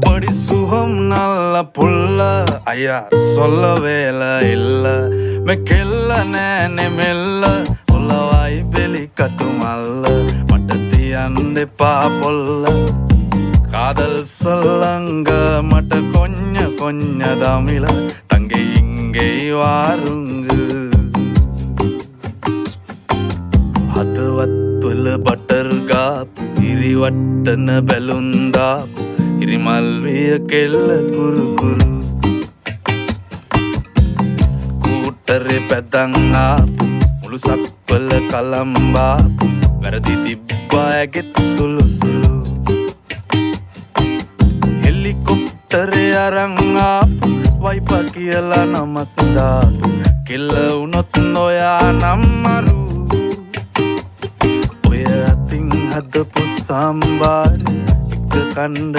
படி சுகம் நல்ல புல்ல ஐயா சொல்ல வேலை இல்ல மெக்கெல்ல நேனே மெல்ல உள்ளவாய் வெளி கட்டுமல்ல மட்டத்தி அண்டை பாப்பொல்ல காதல் சொல்லங்க மட்ட கொஞ்ச தமிழ தங்கை இங்கே வாருங்கு හදවත්වල බටර් ගාපු ඉරිවට්ටන බැලුන්දාපු ඉරිමල්විය කෙල්ල කුරුකුරු ස්කූටරේ පැදන් ආපු මුළු සක්වල කලම්බාපු වැරදි තිබ්බා ඇගෙත් සුළු සුළු හෙලිකොප්ටරේ අරන් ආපු වයිපා කියලා නමක් දාපු කෙල්ල වුණොත් නොයා නම් මරු හදපු සම්බාර එක කණ්ඩ